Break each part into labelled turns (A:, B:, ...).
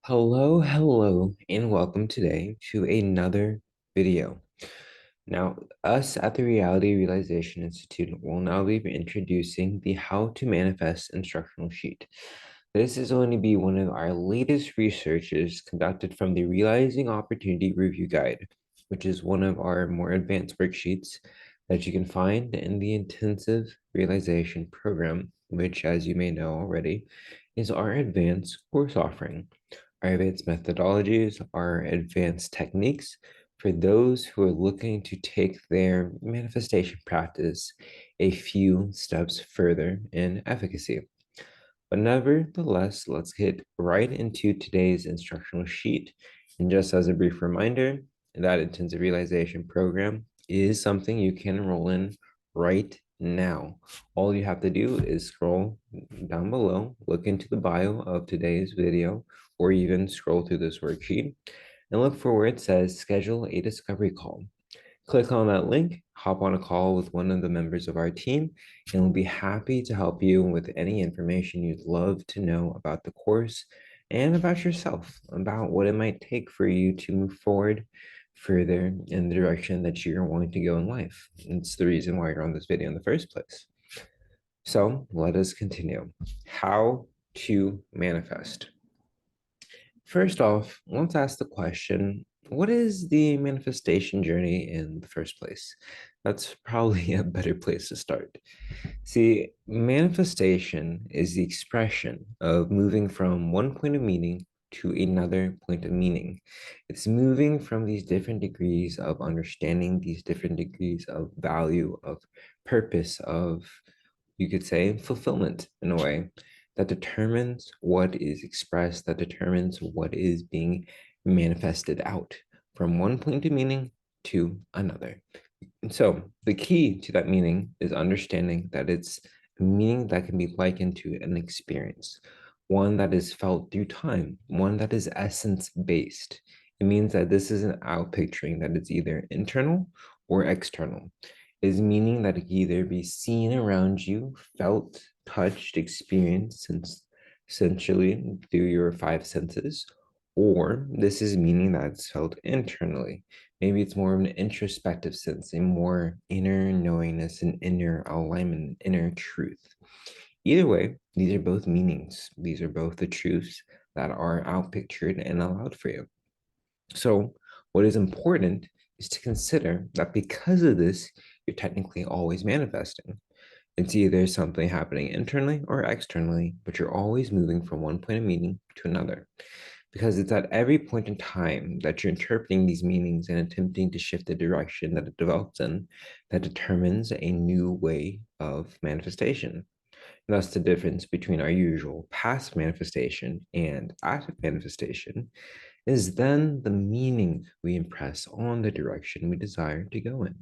A: Hello, and welcome today to another video. Now, us at the Reality Realization Institute will now be introducing the How to Manifest instructional sheet. This is going to be one of our latest researches conducted from the Realizing Opportunity Review Guide, which is one of our more advanced worksheets that you can find in the Intensive Realization Program, which, as you may know already, is our advanced course offering. Our advanced methodologies, our advanced techniques for those who are looking to take their manifestation practice a few steps further in efficacy. But nevertheless, let's get right into today's instructional sheet. And just as a brief reminder, that intensive realization program is something you can enroll in right now. All you have to do is scroll down below, look into the bio of today's video, or even scroll through this worksheet and look for where it says schedule a discovery call. Click on that link, hop on a call with one of the members of our team, and we'll be happy to help you with any information you'd love to know about the course and about yourself, about what it might take for you to move forward further in the direction that you're wanting to go in life. It's the reason why you're on this video in the first place. So let us continue. How to manifest. First off, let's ask the question, what is the manifestation journey in the first place? That's probably a better place to start. See, manifestation is the expression of moving from one point of meaning to another point of meaning. It's moving from these different degrees of understanding, these different degrees of value, of purpose, of, you could say, fulfillment in a way that determines what is expressed, that determines what is being manifested out from one point of meaning to another. And so the key to that meaning is understanding that it's a meaning that can be likened to an experience, one that is felt through time, one that is essence based. It means that this isn't out picturing that it's either internal or external. It is meaning that it can either be seen around you, felt, touched, experienced, essentially through your five senses, or this is meaning that's felt internally. Maybe it's more of an introspective sense, a more inner knowingness and inner alignment, inner truth. Either way, these are both meanings. These are both the truths that are outpictured and allowed for you. So, what is important is to consider that because of this, you're technically always manifesting. It's either something happening internally or externally, but you're always moving from one point of meaning to another. Because it's at every point in time that you're interpreting these meanings and attempting to shift the direction that it develops in that determines a new way of manifestation. And that's the difference between our usual past manifestation and active manifestation is then the meaning we impress on the direction we desire to go in.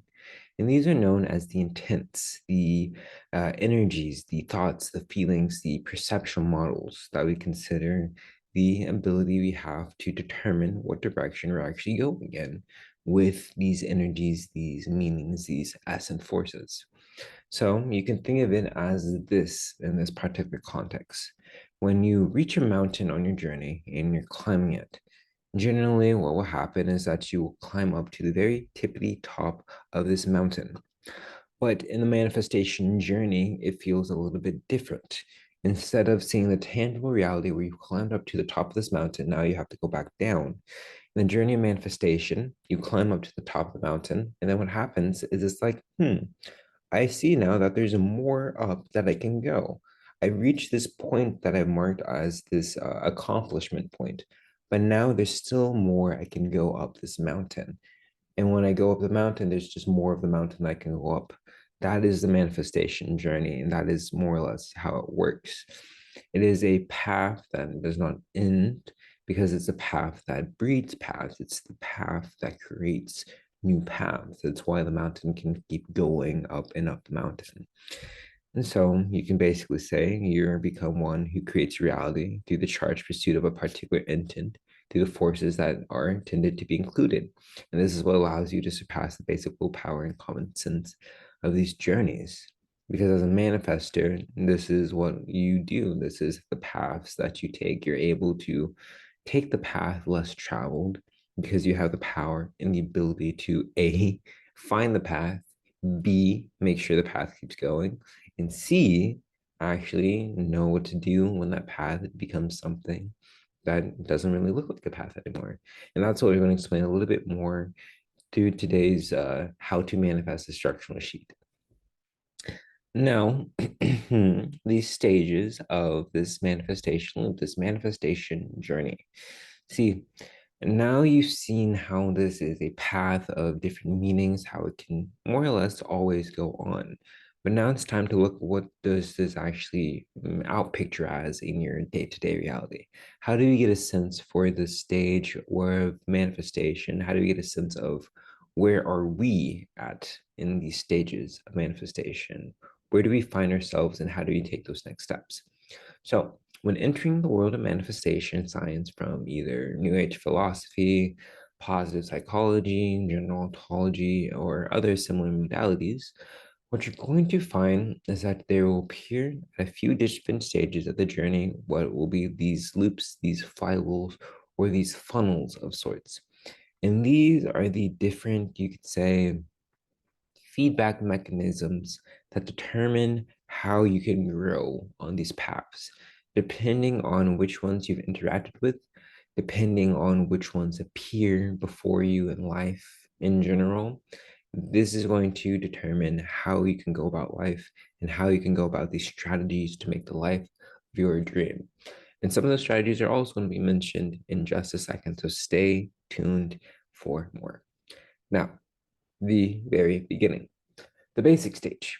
A: And these are known as the intents, the energies, the thoughts, the feelings, the perceptual models that we consider the ability we have to determine what direction we're actually going in with these energies, these meanings, these essence forces. So you can think of it as this in this particular context. When you reach a mountain on your journey and you're climbing it, generally what will happen is that you will climb up to the very tippity top of this mountain. But in the manifestation journey, it feels a little bit different. Instead of seeing the tangible reality where you've climbed up to the top of this mountain, now you have to go back down. In the journey of manifestation, you climb up to the top of the mountain, and then what happens is it's like, I see now that there's more up that I can go. I reached this point that I've marked as this accomplishment point, but now there's still more I can go up this mountain. And when I go up the mountain, there's just more of the mountain I can go up. That is the manifestation journey, and that is more or less how it works. It is a path that does not end because it's a path that breeds paths. It's the path that creates new paths. That's why the mountain can keep going up and up the mountain. And so you can basically say you become one who creates reality through the charged pursuit of a particular intent, through the forces that are intended to be included. And this is what allows you to surpass the basic willpower and common sense of these journeys. Because as a manifester, this is what you do. This is the paths that you take. You're able to take the path less traveled because you have the power and the ability to A, find the path, B, make sure the path keeps going, and C, actually know what to do when that path becomes something that doesn't really look like a path anymore. And that's what we're going to explain a little bit more through today's how to manifest a structural sheet. Now, these stages of this manifestation journey. See, now you've seen how this is a path of different meanings, how it can more or less always go on. But now it's time to look, what does this actually out picture as in your day-to-day reality? How do you get a sense for the stage or manifestation? How do we get a sense of where are we at in these stages of manifestation? Where do we find ourselves and how do we take those next steps? So, when entering the world of manifestation science from either New Age philosophy, positive psychology, general ontology, or other similar modalities, what you're going to find is that there will appear at a few different stages of the journey what will be these loops, these flywheels, or these funnels of sorts. And these are the different, you could say, feedback mechanisms that determine how you can grow on these paths, depending on which ones you've interacted with, depending on which ones appear before you in life in general. This is going to determine how you can go about life and how you can go about these strategies to make the life of your dream. And some of those strategies are also going to be mentioned in just a second. So stay tuned for more. Now, the very beginning, the basic stage.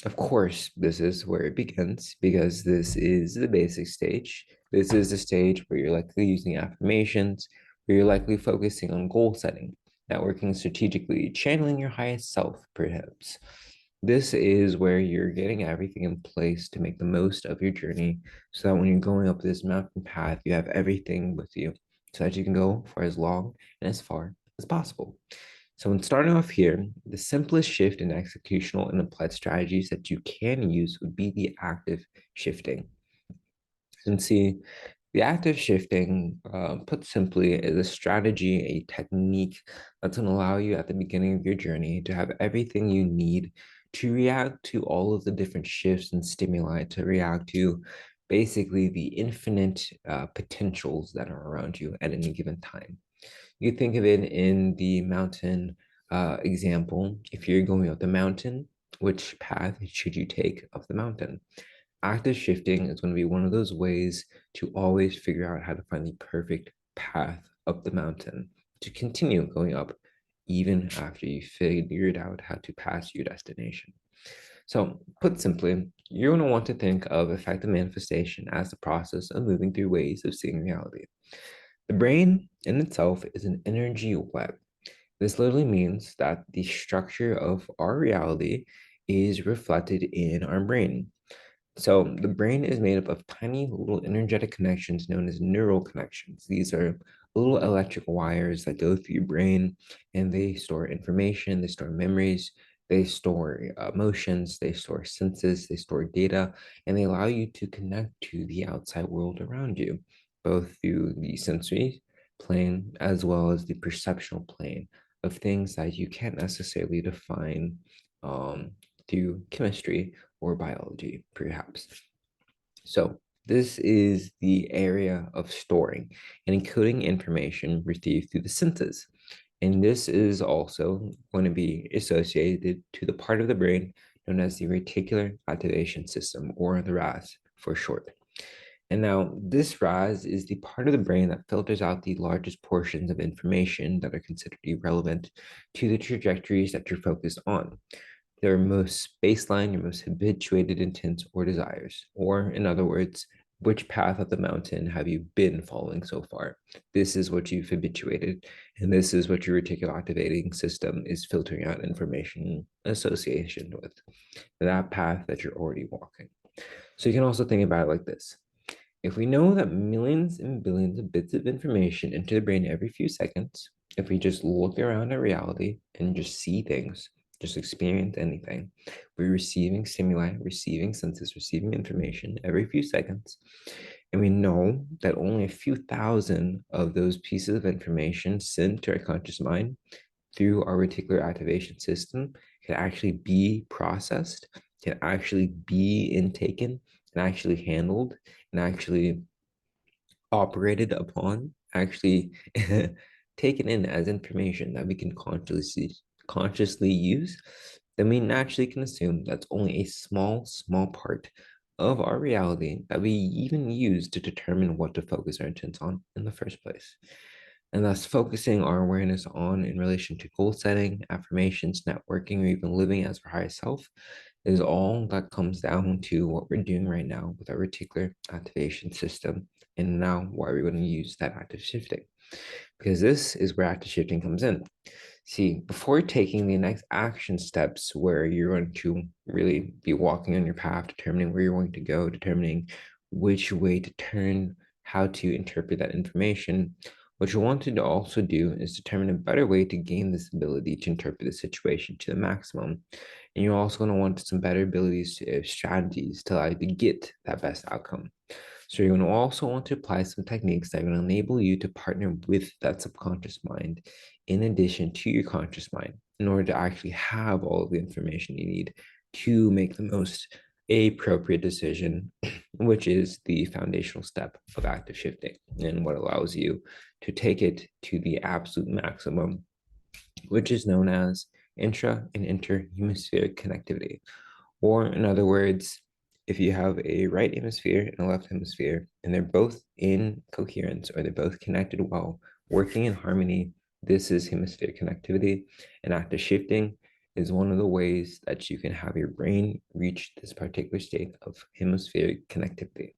A: Of course, this is where it begins because this is the basic stage. This is the stage where you're likely using affirmations, where you're likely focusing on goal setting, networking strategically, channeling your highest self, perhaps. This is where you're getting everything in place to make the most of your journey so that when you're going up this mountain path, you have everything with you so that you can go for as long and as far as possible. So when starting off here, the simplest shift in executional and applied strategies that you can use would be the active shifting. And see, the active shifting, put simply, is a strategy, a technique that's going to allow you at the beginning of your journey to have everything you need to react to all of the different shifts and stimuli, to react to basically the infinite potentials that are around you at any given time. You think of it in the mountain example. If you're going up the mountain, which path should you take up the mountain? Active shifting is going to be one of those ways to always figure out how to find the perfect path up the mountain to continue going up, even after you figured out how to pass your destination. So, put simply, you're going to want to think of effective manifestation as the process of moving through ways of seeing reality. The brain in itself is an energy web. This literally means that the structure of our reality is reflected in our brain. So the brain is made up of tiny little energetic connections known as neural connections. These are little electrical wires that go through your brain and they store information, they store memories, they store emotions, they store senses, they store data, and they allow you to connect to the outside world around you, both through the sensory plane as well as the perceptual plane of things that you can't necessarily define through chemistry or biology, perhaps. So this is the area of storing and encoding information received through the senses. And this is also going to be associated to the part of the brain known as the reticular activation system, or the RAS for short. And now this RAS is the part of the brain that filters out the largest portions of information that are considered irrelevant to the trajectories that you're focused on, their most baseline, your most habituated intents or desires. Or, in other words, which path of the mountain have you been following so far? This is what you've habituated, and this is what your reticular activating system is filtering out information association with, that path that you're already walking. So you can also think about it like this. If we know that millions and billions of bits of information enter the brain every few seconds, if we just look around at reality and just see things, just experience anything, we're receiving stimuli, receiving senses, receiving information every few seconds. And we know that only a few thousand of those pieces of information sent to our conscious mind through our reticular activation system can actually be processed, can actually be intaken, and actually handled, and actually operated upon, actually taken in as information that we can consciously use, then we naturally can assume that's only a small part of our reality that we even use to determine what to focus our intents on in the first place. And thus focusing our awareness on in relation to goal setting, affirmations, networking, or even living as our highest self is all that comes down to what we're doing right now with our reticular activation system. And now why we're going to use that active shifting, because this is where active shifting comes in. See, before taking the next action steps where you're going to really be walking on your path, determining where you're going to go, determining which way to turn, how to interpret that information, what you want to also do is determine a better way to gain this ability to interpret the situation to the maximum. And you're also going to want some better abilities, strategies to allow you to get that best outcome. So you're going to also want to apply some techniques that are going to enable you to partner with that subconscious mind in addition to your conscious mind in order to actually have all of the information you need to make the most appropriate decision, which is the foundational step of active shifting and what allows you to take it to the absolute maximum, which is known as intra and interhemispheric connectivity. Or, in other words, if you have a right hemisphere and a left hemisphere, and they're both in coherence or they're both connected well, working in harmony, this is hemispheric connectivity. And active shifting is one of the ways that you can have your brain reach this particular state of hemispheric connectivity.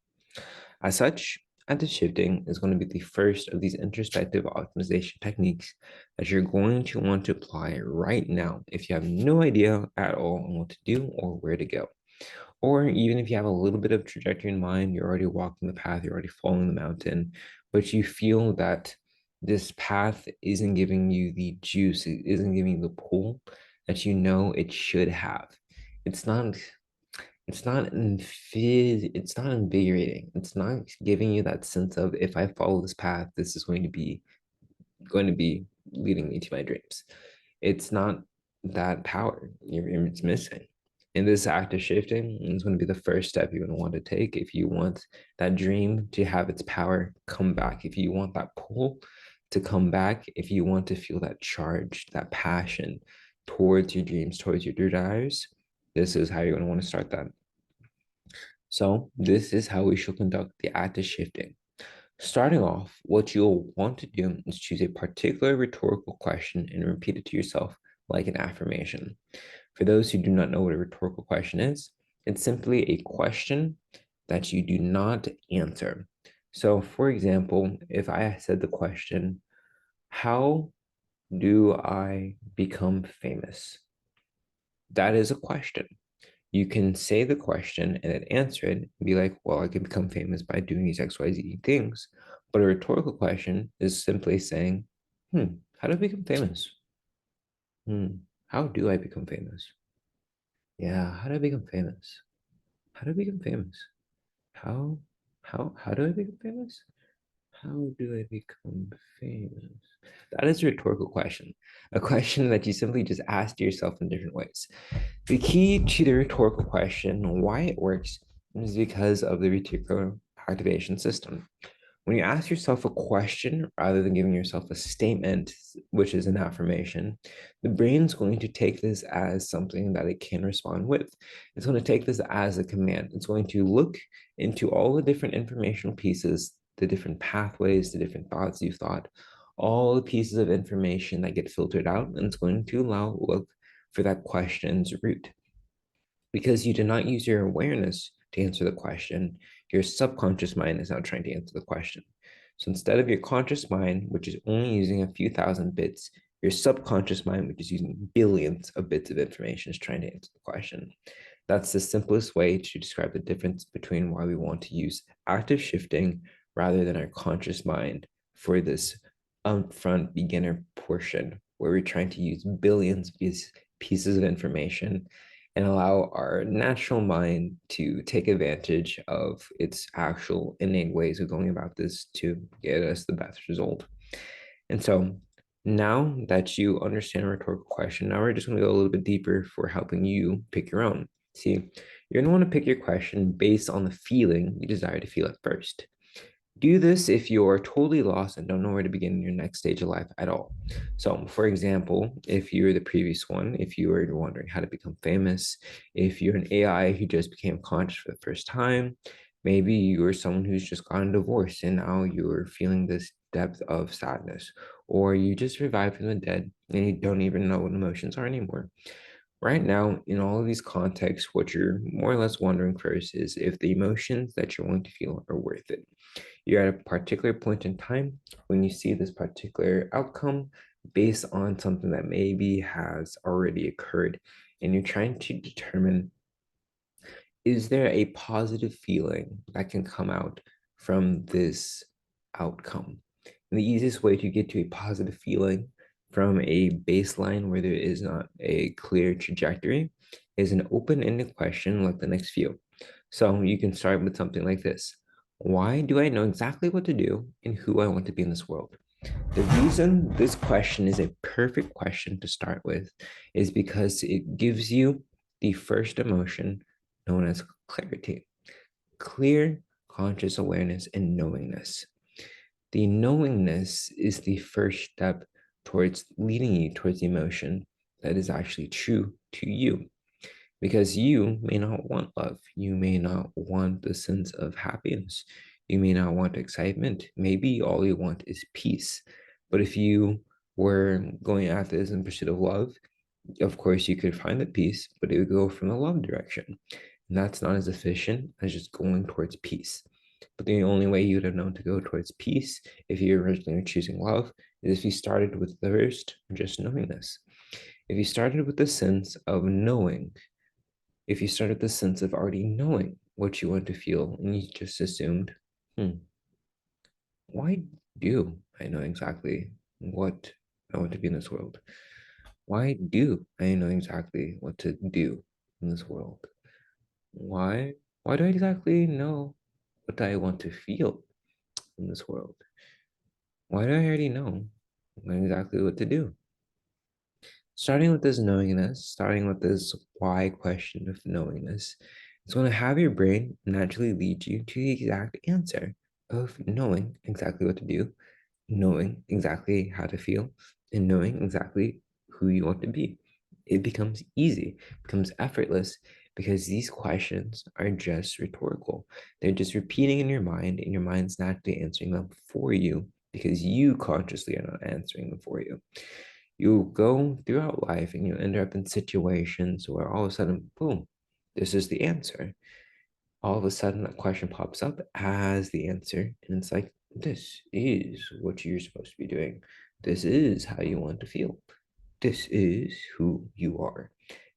A: As such, active shifting is going to be the first of these introspective optimization techniques that you're going to want to apply right now if you have no idea at all on what to do or where to go. Or even if you have a little bit of trajectory in mind, you're already walking the path, you're already following the mountain, but you feel that this path isn't giving you the juice, it isn't giving you the pull that you know it should have. It's not it's not invigorating. It's not giving you that sense of if I follow this path, this is going to be leading me to my dreams. It's not that power it's missing. And this active shifting is going to be the first step you're going to want to take if you want that dream to have its power come back, if you want that pull to come back, if you want to feel that charge, that passion towards your dreams, towards your desires. This is how you're going to want to start that. So this is how we shall conduct the active shifting. Starting off, what you'll want to do is choose a particular rhetorical question and repeat it to yourself like an affirmation. For those who do not know what a rhetorical question is, it's simply a question that you do not answer. So, for example, if I said the question, how do I become famous? That is a question. You can say the question and then answer it and be like, well, I can become famous by doing these XYZ things. But a rhetorical question is simply saying, how do I become famous? How do I become famous? Yeah, how do I become famous? How do I become famous? How how do I become famous? How do I become famous? That is a rhetorical question, a question that you simply just ask yourself in different ways. The key to the rhetorical question, why it works, is because of the reticular activation system. When you ask yourself a question rather than giving yourself a statement, which is an affirmation, the brain's going to take this as something that it can respond with. It's going to take this as a command. It's going to look into all the different informational pieces, the different pathways, the different thoughts you've thought, all the pieces of information that get filtered out, and it's going to look for that question's root. Because you did not use your awareness to answer the question, your subconscious mind is now trying to answer the question. So instead of your conscious mind, which is only using a few thousand bits, your subconscious mind, which is using billions of bits of information, is trying to answer the question. That's the simplest way to describe the difference between why we want to use active shifting rather than our conscious mind for this upfront beginner portion, where we're trying to use billions of pieces of information and allow our natural mind to take advantage of its actual innate ways of going about this to get us the best result. And so now that you understand a rhetorical question, now we're just going to go a little bit deeper for helping you pick your own. See, you're going to want to pick your question based on the feeling you desire to feel at first. Do this if you're totally lost and don't know where to begin in your next stage of life at all. So, for example, if you're the previous one, if you were wondering how to become famous, if you're an AI who just became conscious for the first time, maybe you're someone who's just gotten a divorce and now you're feeling this depth of sadness, or you just revived from the dead and you don't even know what emotions are anymore. Right now, in all of these contexts, what you're more or less wondering first is if the emotions that you're going to feel are worth it. You're at a particular point in time when you see this particular outcome based on something that maybe has already occurred, and you're trying to determine, is there a positive feeling that can come out from this outcome? And the easiest way to get to a positive feeling from a baseline where there is not a clear trajectory is an open-ended question like the next few. So you can start with something like this. Why do I know exactly what to do and who I want to be in this world? The reason this question is a perfect question to start with is because it gives you the first emotion known as clarity, clear conscious awareness and knowingness. The knowingness is the first step towards leading you towards the emotion that is actually true to you. Because you may not want love. You may not want the sense of happiness. You may not want excitement. Maybe all you want is peace. But if you were going after this in pursuit of love, of course you could find the peace, but it would go from the love direction. And that's not as efficient as just going towards peace. But the only way you would have known to go towards peace if you originally were choosing love is if you started with the first, just knowingness. If you started with the sense of knowing, if you started the sense of already knowing what you want to feel and you just assumed, why do I know exactly what I want to be in this world? Why do I know exactly what to do in this world? Why? Why do I exactly know what I want to feel in this world? Why do I already know exactly what to do? Starting with this knowingness, starting with this why question of knowingness, it's going to have your brain naturally lead you to the exact answer of knowing exactly what to do, knowing exactly how to feel, and knowing exactly who you want to be. It becomes easy, becomes effortless because these questions are just rhetorical. They're just repeating in your mind, and your mind's naturally answering them for you because you consciously are not answering them for you. You go throughout life and you end up in situations where all of a sudden, boom, this is the answer. All of a sudden, a question pops up as the answer, and it's like, this is what you're supposed to be doing. This is how you want to feel. This is who you are.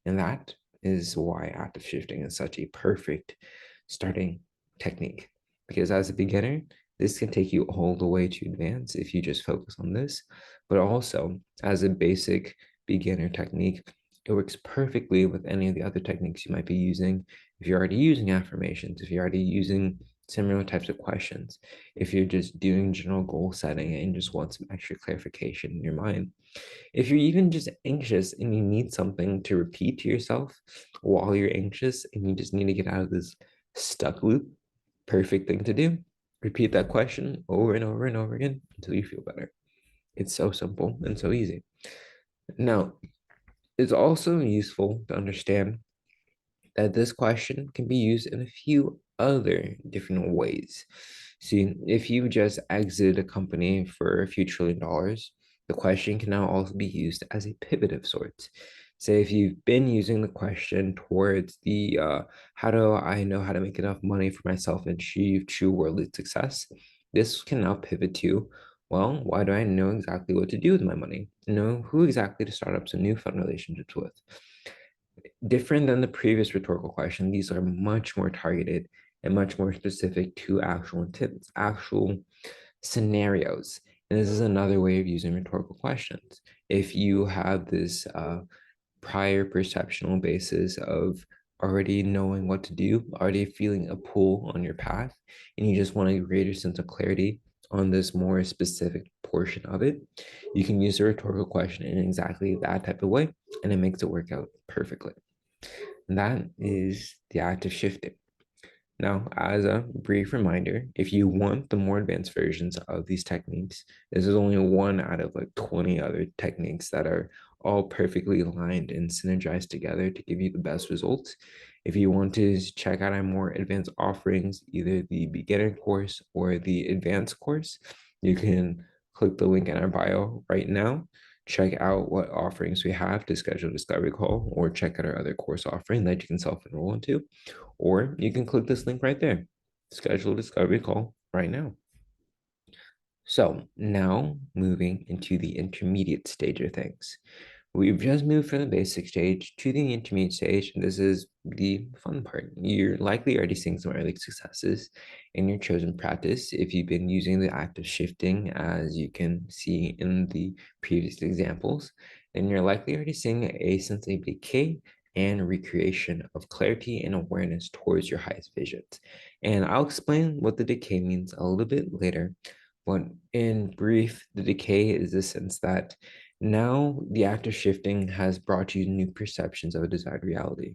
A: And that is why active shifting is such a perfect starting technique. Because as a beginner, this can take you all the way to advance if you just focus on this. But also, as a basic beginner technique, it works perfectly with any of the other techniques you might be using. If you're already using affirmations, if you're already using similar types of questions, if you're just doing general goal setting and just want some extra clarification in your mind, if you're even just anxious and you need something to repeat to yourself while you're anxious and you just need to get out of this stuck loop, perfect thing to do. Repeat that question over and over and over again until you feel better. It's so simple and so easy. Now, it's also useful to understand that this question can be used in a few other different ways. See, if you just exited a company for a few $1 trillion, the question can now also be used as a pivot of sorts. Say if you've been using the question towards the how do I know how to make enough money for myself and achieve true worldly success, this can now pivot to, well, why do I know exactly what to do with my money? Know who exactly to start up some new fun relationships with. Different than the previous rhetorical question, these are much more targeted and much more specific to actual intents, actual scenarios. And this is another way of using rhetorical questions. If you have this prior perceptional basis of already knowing what to do, already feeling a pull on your path, and you just want a greater sense of clarity on this more specific portion of it, you can use a rhetorical question in exactly that type of way, and it makes it work out perfectly. And that is the act of shifting. Now, as a brief reminder, if you want the more advanced versions of these techniques, this is only one out of like 20 other techniques that are all perfectly aligned and synergized together to give you the best results. If you want to check out our more advanced offerings, either the beginner course or the advanced course, you can click the link in our bio right now. Check out what offerings we have to schedule a discovery call, or check out our other course offering that you can self-enroll into. Or you can click this link right there, schedule a discovery call right now. So now moving into the intermediate stage of things. We've just moved from the basic stage to the intermediate stage, and this is the fun part. You're likely already seeing some early successes in your chosen practice if you've been using the act of shifting, as you can see in the previous examples, and you're likely already seeing a sense of decay and recreation of clarity and awareness towards your highest visions. And I'll explain what the decay means a little bit later, but in brief, the decay is the sense that now the act of shifting has brought you new perceptions of a desired reality.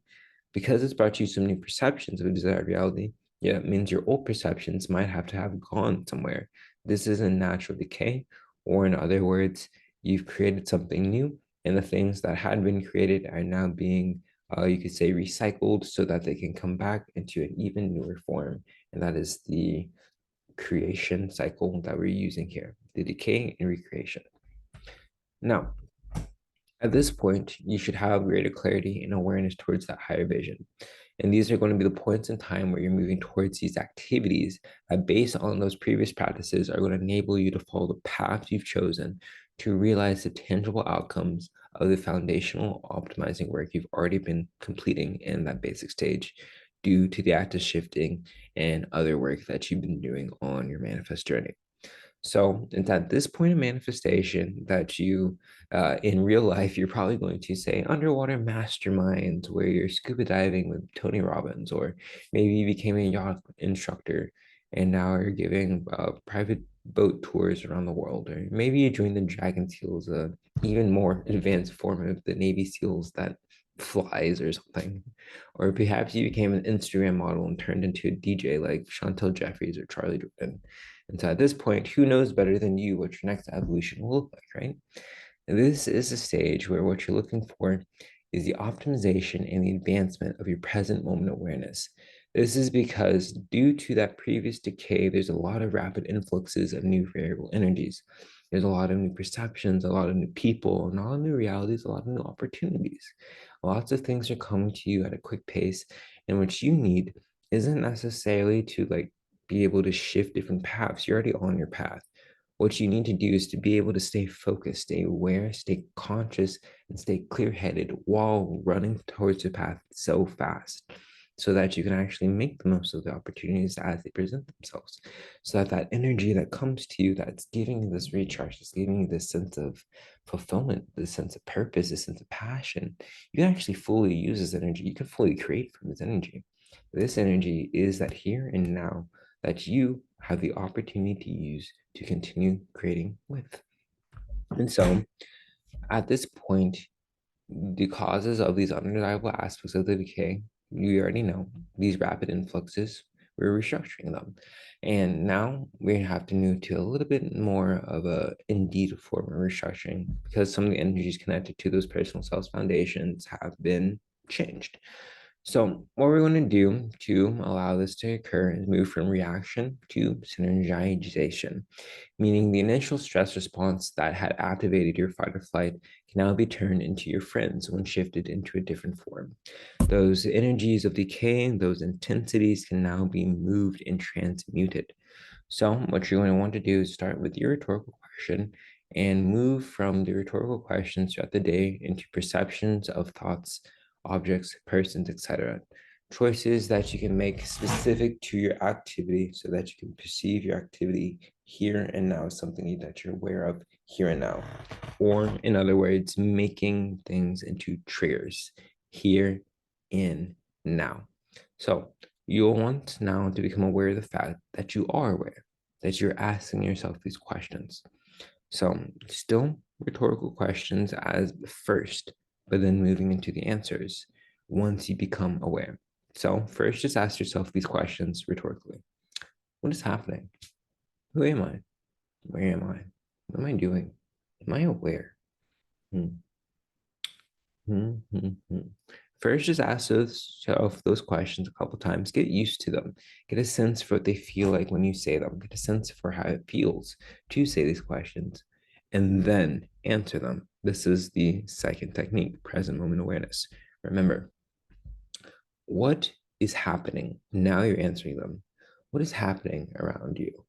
A: Because it's brought you some new perceptions of a desired reality, yeah, it means your old perceptions might have to have gone somewhere. This is a natural decay, or in other words, you've created something new, and the things that had been created are now being, you could say, recycled so that they can come back into an even newer form. And that is the creation cycle that we're using here, the decay and recreation. Now, at this point, you should have greater clarity and awareness towards that higher vision. And these are going to be the points in time where you're moving towards these activities that, based on those previous practices, are going to enable you to follow the path you've chosen to realize the tangible outcomes of the foundational optimizing work you've already been completing in that basic stage due to the active shifting and other work that you've been doing on your manifest journey. So it's at this point of manifestation that you, in real life, you're probably going to say underwater masterminds where you're scuba diving with Tony Robbins, or maybe you became a yacht instructor and now you're giving private boat tours around the world, or maybe you joined the Dragon Seals, even more advanced form of the Navy SEALs that flies or something, or perhaps you became an Instagram model and turned into a DJ like Chantel Jeffries or Charlie Jordan. And so at this point, who knows better than you what your next evolution will look like, right? And this is a stage where what you're looking for is the optimization and the advancement of your present moment awareness. This is because due to that previous decay, there's a lot of rapid influxes of new variable energies. There's a lot of new perceptions, a lot of new people, and a lot of new realities, a lot of new opportunities. Lots of things are coming to you at a quick pace, and what you need isn't necessarily to like be able to shift different paths. You're already on your path. What you need to do is to be able to stay focused, stay aware, stay conscious, and stay clear headed while running towards the path so fast, so that you can actually make the most of the opportunities as they present themselves. So that that energy that comes to you, that's giving you this recharge, that's giving you this sense of fulfillment, this sense of purpose, this sense of passion, you can actually fully use this energy. You can fully create from this energy. This energy is that here and now that you have the opportunity to use to continue creating with. And so at this point, the causes of these undeniable aspects of the decay, you already know, these rapid influxes, we're restructuring them. And now we have to move to a little bit more of a indeed form of restructuring, because some of the energies connected to those personal self foundations have been changed. So what we're going to do to allow this to occur is move from reaction to synergization, meaning the initial stress response that had activated your fight or flight can now be turned into your friends when shifted into a different form. Those energies of decay, those intensities can now be moved and transmuted. So what you're going to want to do is start with your rhetorical question and move from the rhetorical questions throughout the day into perceptions of thoughts, objects, persons, etc. choices that you can make specific to your activity so that you can perceive your activity here and now, something that you're aware of here and now. Or, in other words, making things into triggers here in now. So, you'll want now to become aware of the fact that you are aware, that you're asking yourself these questions. So, still rhetorical questions as first, but then moving into the answers once you become aware. So, first, just ask yourself these questions rhetorically. What is happening? Who am I? Where am I? What am I doing? Am I aware? Hmm. Hmm, hmm, hmm. First, just ask yourself those questions a couple times. Get used to them. Get a sense for what they feel like when you say them. Get a sense for how it feels to say these questions, and then answer them. This is the second technique, present moment awareness. Remember, what is happening now you're answering them? What is happening around you?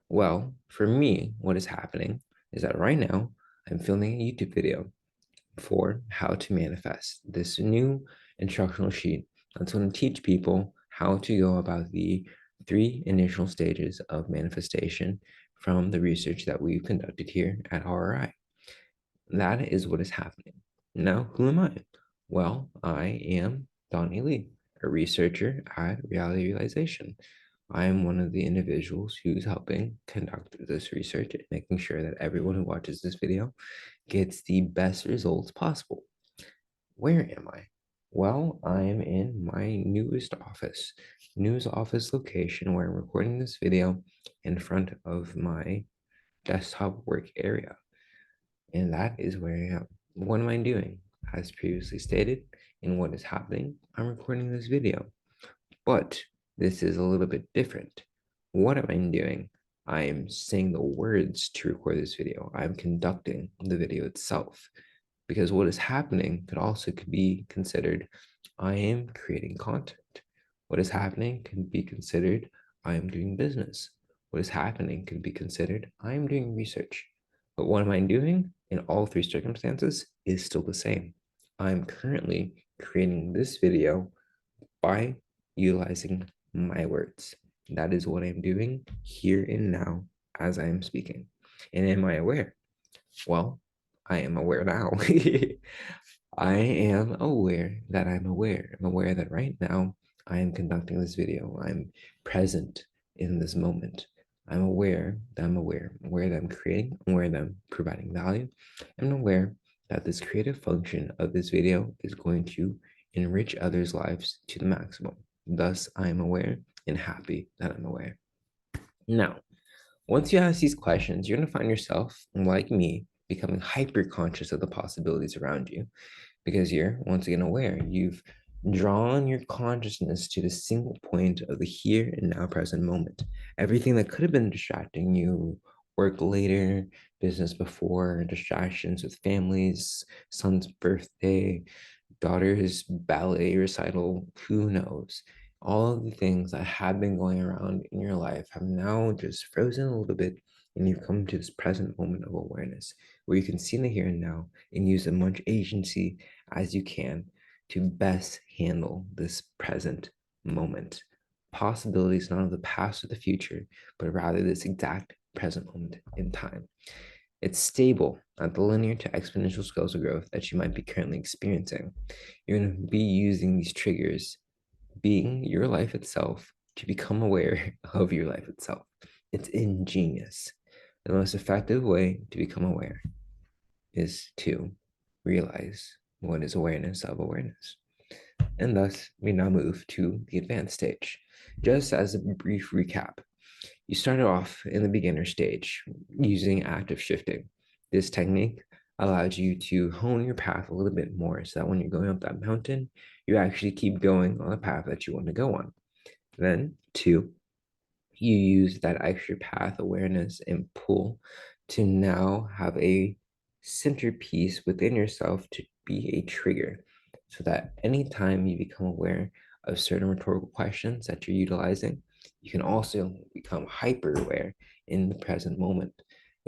A: Well, for me, what is happening is that right now I'm filming a YouTube video for how to manifest this new instructional sheet that's going to teach people how to go about the three initial stages of manifestation from the research that we've conducted here at RRI. That is what is happening. Now, who am I? Well, I am Donnie Lee, a researcher at Reality Realization. I am one of the individuals who's helping conduct this research and making sure that everyone who watches this video gets the best results possible. Where am I? Well, I'm in my newest office location where I'm recording this video in front of my desktop work area. And that is where I am. What am I doing? As previously stated, in what is happening, I'm recording this video. But this is a little bit different. What am I doing? I am saying the words to record this video. I'm conducting the video itself. Because what is happening could be considered I am creating content. What is happening can be considered I am doing business. What is happening can be considered I am doing research. But what am I doing in all three circumstances is still the same. I'm currently creating this video by utilizing my words. That is what I'm doing here and now as I am speaking. And am I aware? Well, I am aware now. I am aware that I'm aware. I'm aware that right now I am conducting this video. I'm present in this moment. I'm aware that I'm aware. I'm aware that I'm creating. I'm aware that I'm providing value. I'm aware that this creative function of this video is going to enrich others' lives to the maximum. Thus, I am aware and happy that I'm aware. Now, once you ask these questions, you're going to find yourself, like me, becoming hyper conscious of the possibilities around you because you're once again aware. You've drawn your consciousness to the single point of the here and now present moment. Everything that could have been distracting you, work later, business before, distractions with families, son's birthday, daughter's ballet recital, who knows? All of the things that have been going around in your life have now just frozen a little bit, and you've come to this present moment of awareness where you can see in the here and now and use as much agency as you can to best handle this present moment. Possibilities not of the past or the future, but rather this exact present moment in time. It's stable at the linear to exponential scales of growth that you might be currently experiencing. You're going to be using these triggers, being your life itself, to become aware of your life itself. It's ingenious. The most effective way to become aware is to realize what is awareness of awareness. And thus, we now move to the advanced stage. Just as a brief recap, you started off in the beginner stage using active shifting. This technique allows you to hone your path a little bit more so that when you're going up that mountain, you actually keep going on the path that you want to go on. Then, two, you use that extra path awareness and pull to now have a centerpiece within yourself to be a trigger so that anytime you become aware of certain rhetorical questions that you're utilizing, you can also become hyper aware in the present moment.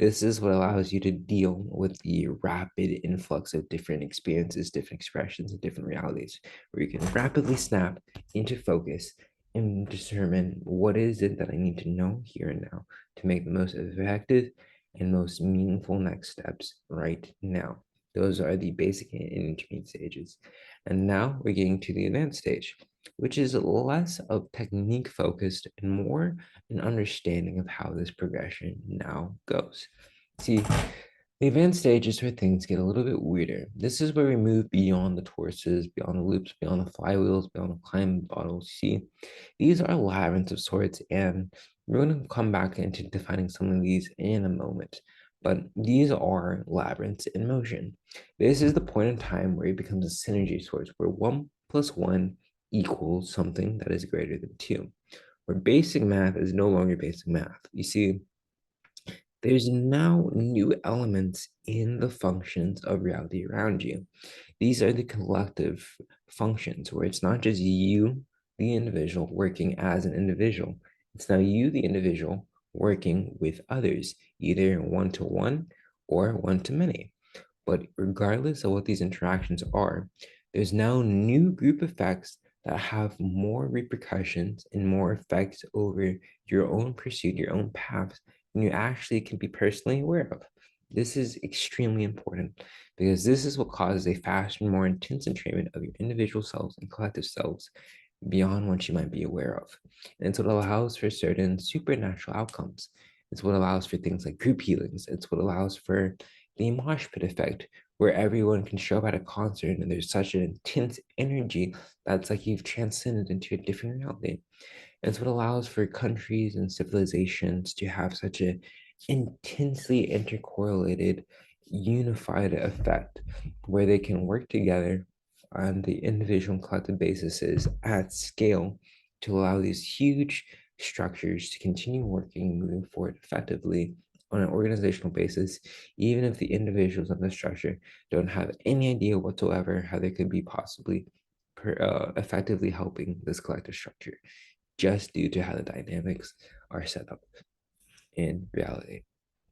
A: This is what allows you to deal with the rapid influx of different experiences, different expressions, and different realities, where you can rapidly snap into focus and determine what is it that I need to know here and now to make the most effective and most meaningful next steps right now. Those are the basic and intermediate stages. And now we're getting to the advanced stage, which is less of technique focused and more an understanding of how this progression now goes. See, the advanced stage is where things get a little bit weirder. This is where we move beyond the torsos, beyond the loops, beyond the flywheels, beyond the climb bottles. See, these are labyrinths of sorts, and we're going to come back into defining some of these in a moment. But these are labyrinths in motion. This is the point in time where it becomes a synergy source, where 1 plus 1 equals something that is greater than 2, where basic math is no longer basic math. You see, there's now new elements in the functions of reality around you. These are the collective functions where it's not just you, the individual, working as an individual. It's now you, the individual, working with others, either one to one or one to many. But regardless of what these interactions are, there's now new group effects that have more repercussions and more effects over your own pursuit, your own path, than you actually can be personally aware of. This is extremely important because this is what causes a faster and more intense entrainment of your individual selves and collective selves beyond what you might be aware of. And it's what allows for certain supernatural outcomes. It's what allows for things like group healings. It's what allows for the mosh pit effect, where everyone can show up at a concert and there's such an intense energy that's like you've transcended into a different reality. It's what allows for countries and civilizations to have such an intensely intercorrelated, unified effect where they can work together on the individual and collective bases at scale to allow these huge structures to continue working, moving forward effectively on an organizational basis, even if the individuals of the structure don't have any idea whatsoever how they could be possibly effectively helping this collective structure, just due to how the dynamics are set up in reality.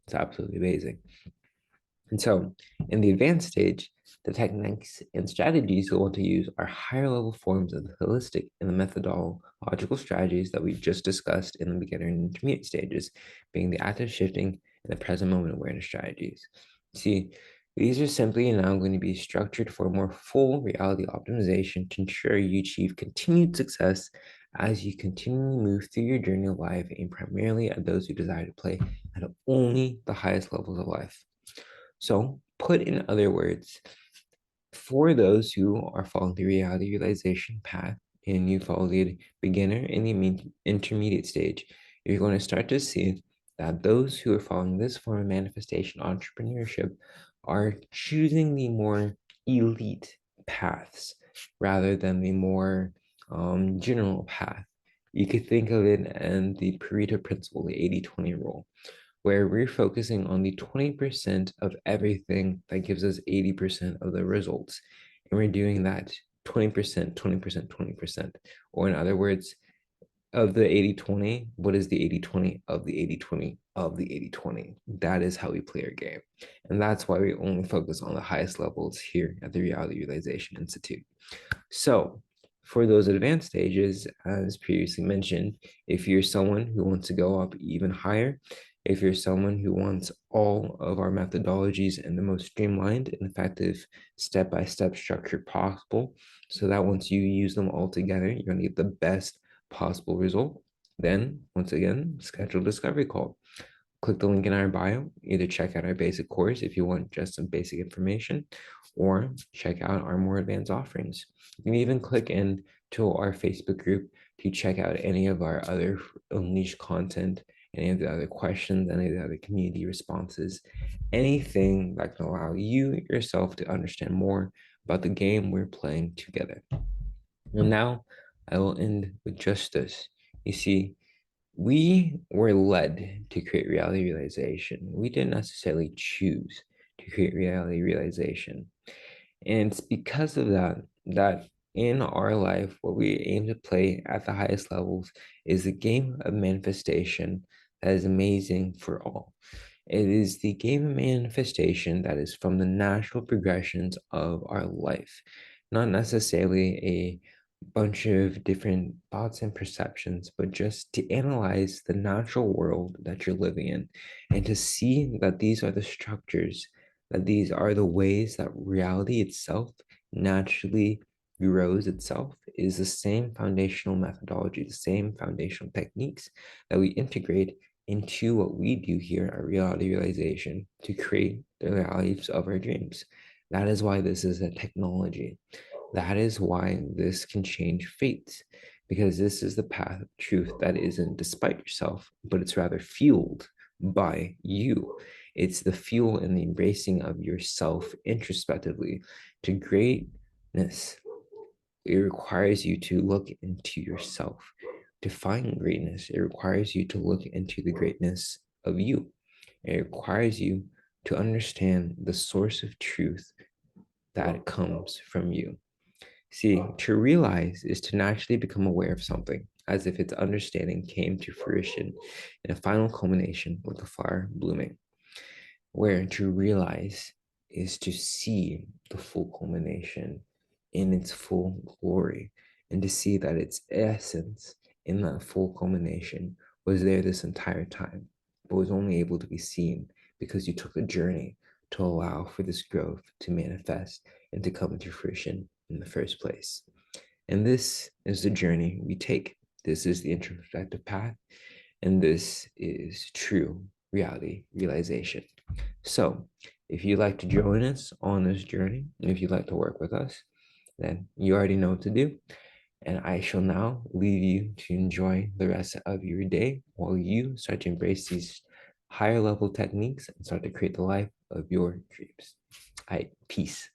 A: It's absolutely amazing. And so, in the advanced stage, the techniques and strategies you'll want to use are higher level forms of the holistic and the methodological strategies that we just discussed in the beginner and intermediate stages, being the active shifting and the present moment awareness strategies. See, these are simply now going to be structured for more full reality optimization to ensure you achieve continued success as you continually move through your journey of life, and primarily at those who desire to play at only the highest levels of life. So, put in other words, for those who are following the reality realization path and you follow the beginner and the intermediate stage, you're going to start to see that those who are following this form of manifestation entrepreneurship are choosing the more elite paths rather than the more general path. You could think of it in the Pareto principle, the 80-20 rule, where we're focusing on the 20% of everything that gives us 80% of the results. And we're doing that 20%, 20%, 20%. Or in other words, of the 80-20, what is the 80-20 of the 80-20 of the 80-20? That is how we play our game. And that's why we only focus on the highest levels here at the Reality Realization Institute. So, for those advanced stages, as previously mentioned, if you're someone who wants to go up even higher, if you're someone who wants all of our methodologies in the most streamlined and effective step-by-step structure possible, so that once you use them all together, you're going to get the best possible result, then once again, schedule a discovery call. Click the link in our bio. Either check out our basic course if you want just some basic information, or check out our more advanced offerings. You can even click into our Facebook group to check out any of our other unleashed content, any of the other questions, any of the other community responses, anything that can allow you yourself to understand more about the game we're playing together. And now I will end with just this. You see, we were led to create reality realization. We didn't necessarily choose to create reality realization. And it's because of that in our life, what we aim to play at the highest levels is a game of manifestation that is amazing for all. It is the game of manifestation that is from the natural progressions of our life, not necessarily a bunch of different thoughts and perceptions, but just to analyze the natural world that you're living in and to see that these are the structures, that these are the ways that reality itself naturally grows itself. It is the same foundational methodology, the same foundational techniques that we integrate into what we do here at Reality Realization to create the lives of our dreams. That is why this is a technology. That is why this can change fates, because this is the path of truth that isn't despite yourself, but it's rather fueled by you. It's the fuel and the embracing of yourself introspectively to greatness. It requires you to look into yourself. To find greatness, it requires you to look into the greatness of you. It requires you to understand the source of truth that comes from you. See, to realize is to naturally become aware of something, as if its understanding came to fruition in a final culmination with the flower blooming. Where to realize is to see the full culmination in its full glory and to see that its essence in that full culmination was there this entire time, but was only able to be seen because you took the journey to allow for this growth to manifest and to come into fruition in the first place. And this is the journey we take. This is the introspective path, and this is true reality realization. So, if you'd like to join us on this journey, if you'd like to work with us, then you already know what to do. And I shall now leave you to enjoy the rest of your day while you start to embrace these higher level techniques and start to create the life of your dreams. All right, peace.